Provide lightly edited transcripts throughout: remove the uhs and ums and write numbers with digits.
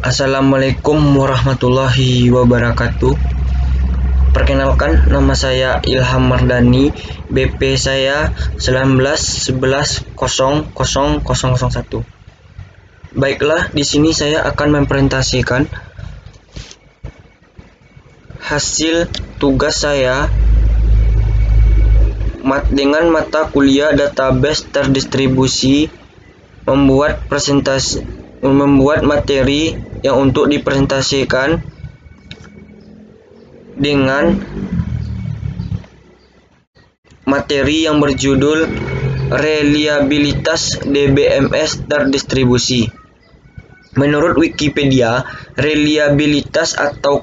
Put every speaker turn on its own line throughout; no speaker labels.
Assalamualaikum warahmatullahi wabarakatuh. Perkenalkan, nama saya Ilham Mardani, BP saya 1911000001. Baiklah, di sini saya akan mempresentasikan hasil tugas saya dengan mata kuliah database terdistribusi, membuat materi yang untuk dipresentasikan dengan materi yang berjudul reliabilitas DBMS terdistribusi. Menurut Wikipedia, reliabilitas atau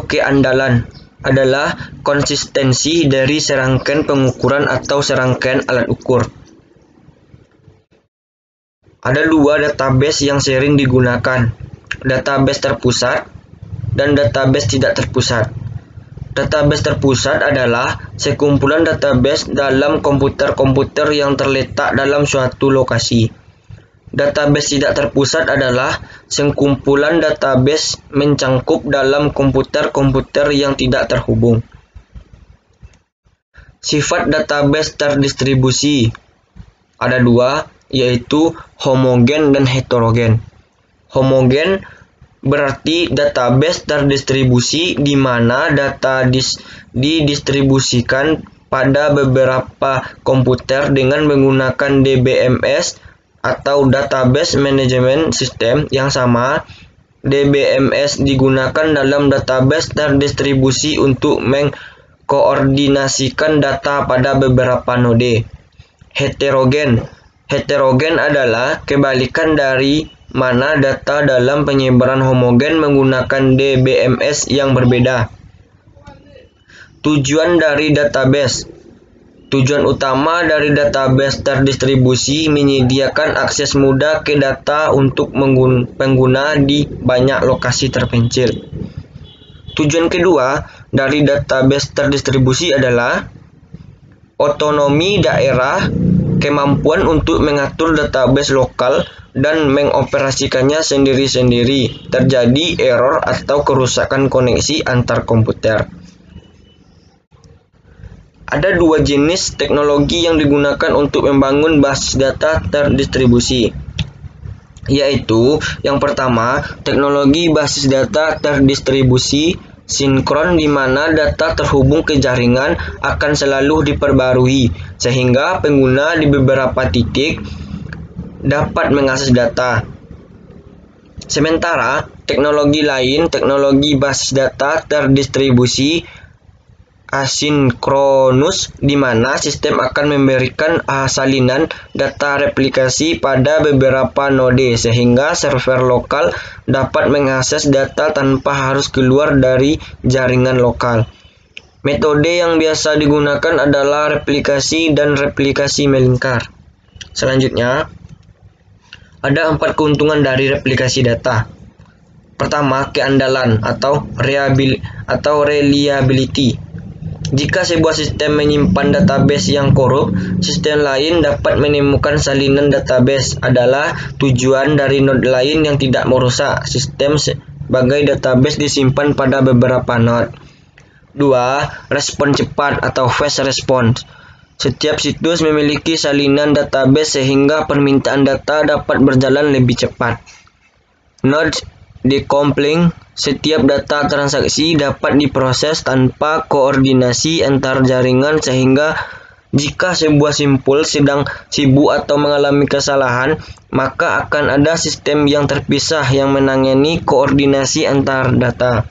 keandalan adalah konsistensi dari serangkaian pengukuran atau serangkaian alat ukur. Ada dua database yang sering digunakan, database terpusat dan database tidak terpusat. Database terpusat adalah sekumpulan database dalam komputer-komputer yang terletak dalam suatu lokasi. Database tidak terpusat adalah sekumpulan database mencangkup dalam komputer-komputer yang tidak terhubung. Sifat database terdistribusi ada dua, yaitu homogen dan heterogen. Homogen berarti database terdistribusi di mana data didistribusikan pada beberapa komputer dengan menggunakan DBMS atau Database Management System yang sama. DBMS digunakan dalam database terdistribusi untuk mengkoordinasikan data pada beberapa node. Heterogen adalah kebalikan dari mana data dalam penyebaran homogen menggunakan DBMS yang berbeda. Tujuan dari database. Tujuan utama dari database terdistribusi menyediakan akses mudah ke data untuk pengguna di banyak lokasi terpencil. Tujuan kedua dari database terdistribusi adalah otonomi daerah, kemampuan untuk mengatur database lokal dan mengoperasikannya sendiri-sendiri. Terjadi error atau kerusakan koneksi antar komputer. Ada dua jenis teknologi yang digunakan untuk membangun basis data terdistribusi, yaitu yang pertama, teknologi basis data terdistribusi sinkron di mana data terhubung ke jaringan akan selalu diperbarui sehingga pengguna di beberapa titik dapat mengakses data. Sementara teknologi lain, teknologi basis data terdistribusi asinkronus di mana sistem akan memberikan salinan data replikasi pada beberapa node sehingga server lokal dapat mengakses data tanpa harus keluar dari jaringan lokal. Metode yang biasa digunakan adalah replikasi dan replikasi melingkar. Selanjutnya, ada 4 keuntungan dari replikasi data. Pertama, keandalan atau reliability. Jika sebuah sistem menyimpan database yang korup, sistem lain dapat menemukan salinan database adalah tujuan dari node lain yang tidak merusak sistem sebagai database disimpan pada beberapa node. 2. Respon cepat atau fast response. Setiap situs memiliki salinan database sehingga permintaan data dapat berjalan lebih cepat. Node decoupling. Setiap data transaksi dapat diproses tanpa koordinasi antar jaringan sehingga jika sebuah simpul sedang sibuk atau mengalami kesalahan, maka akan ada sistem yang terpisah yang menangani koordinasi antar data.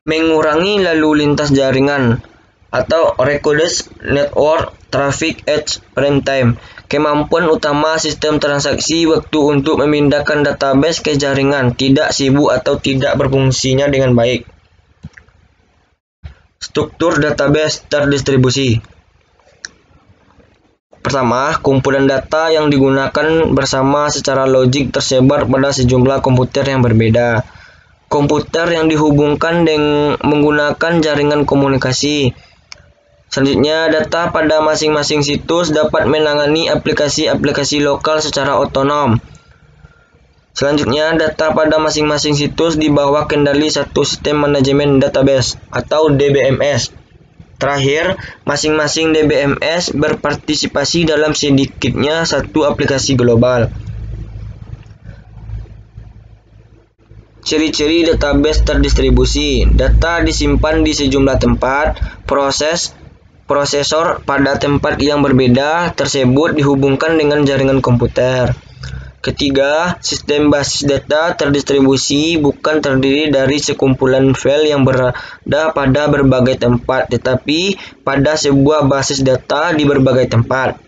Mengurangi lalu lintas jaringan atau reduce network traffic at runtime. Kemampuan utama sistem transaksi waktu untuk memindahkan database ke jaringan tidak sibuk atau tidak berfungsinya dengan baik. Struktur database terdistribusi. Pertama, kumpulan data yang digunakan bersama secara logik tersebar pada sejumlah komputer yang berbeda. Komputer yang dihubungkan dengan menggunakan jaringan komunikasi. Selanjutnya, data pada masing-masing situs dapat menangani aplikasi-aplikasi lokal secara otonom. Selanjutnya, data pada masing-masing situs di bawah kendali satu sistem manajemen database atau DBMS. Terakhir, masing-masing DBMS berpartisipasi dalam sedikitnya satu aplikasi global. Ciri-ciri database terdistribusi. Data disimpan di sejumlah tempat. Prosesor pada tempat yang berbeda tersebut dihubungkan dengan jaringan komputer. Ketiga, sistem basis data terdistribusi bukan terdiri dari sekumpulan file yang berada pada berbagai tempat, tetapi pada sebuah basis data di berbagai tempat.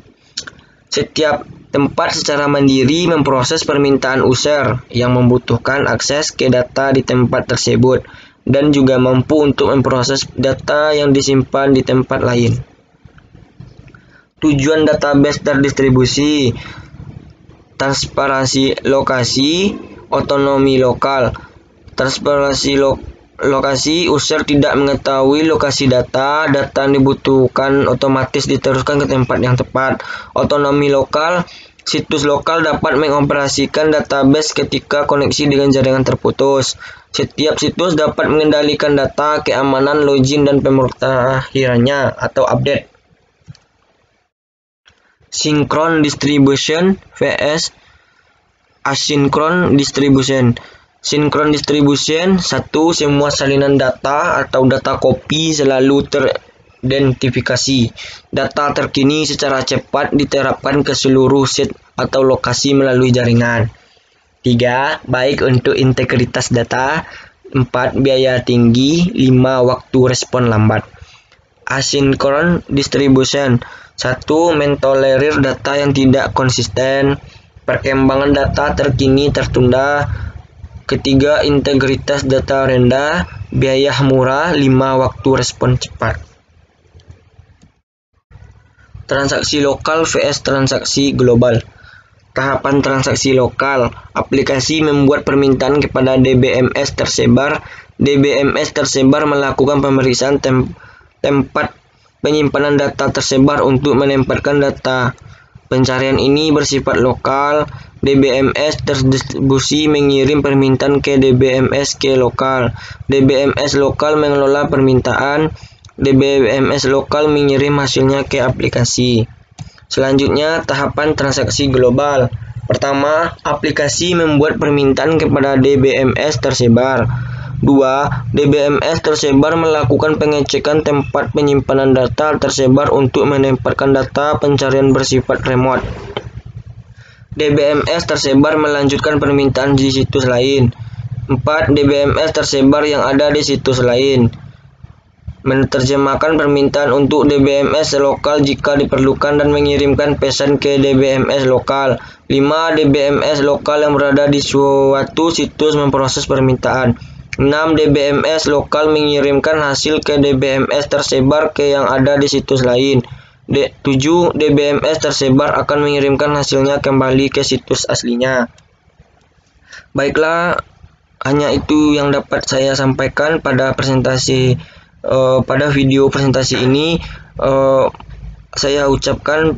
Setiap tempat secara mandiri memproses permintaan user yang membutuhkan akses ke data di tempat tersebut dan juga mampu untuk memproses data yang disimpan di tempat lain. Tujuan database terdistribusi: transparansi lokasi, otonomi lokal. Transparansi lokasi, user tidak mengetahui lokasi data yang dibutuhkan otomatis diteruskan ke tempat yang tepat. Otonomi lokal, situs lokal dapat mengoperasikan database ketika koneksi dengan jaringan terputus. Setiap situs dapat mengendalikan data, keamanan, login, dan pemutahirannya atau update. Synchron distribution vs asynchron distribution. Synchron distribution: 1. Semua salinan data atau data copy selalu teridentifikasi. Data terkini secara cepat diterapkan ke seluruh set atau lokasi melalui jaringan. 3. Baik untuk integritas data. 4. Biaya tinggi. 5. Waktu respon lambat. Asynchron distribution: 1. Mentolerir data yang tidak konsisten. Perkembangan data terkini tertunda. Ketiga, integritas data rendah. Biaya murah. 5. Waktu respon cepat. Transaksi lokal vs transaksi global. Tahapan transaksi lokal. Aplikasi membuat permintaan kepada DBMS tersebar. DBMS tersebar melakukan pemeriksaan tempat penyimpanan data tersebar untuk menempatkan data. Pencarian ini bersifat lokal. DBMS terdistribusi mengirim permintaan ke DBMS ke lokal. DBMS lokal mengelola permintaan. DBMS lokal mengirim hasilnya ke aplikasi. Selanjutnya, tahapan transaksi global. Pertama, aplikasi membuat permintaan kepada DBMS tersebar. 2. DBMS tersebar melakukan pengecekan tempat penyimpanan data tersebar untuk menempatkan data pencarian bersifat remote. DBMS tersebar melanjutkan permintaan di situs lain. 4. DBMS tersebar yang ada di situs lain menerjemahkan permintaan untuk DBMS lokal jika diperlukan dan mengirimkan pesan ke DBMS lokal. 5. DBMS lokal yang berada di suatu situs memproses permintaan. 6. DBMS lokal mengirimkan hasil ke DBMS tersebar ke yang ada di situs lain. 7. DBMS tersebar akan mengirimkan hasilnya kembali ke situs aslinya. Baiklah, hanya itu yang dapat saya sampaikan pada video presentasi ini. Saya ucapkan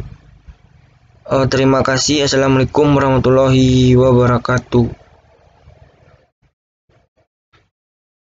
terima kasih. Assalamualaikum warahmatullahi wabarakatuh.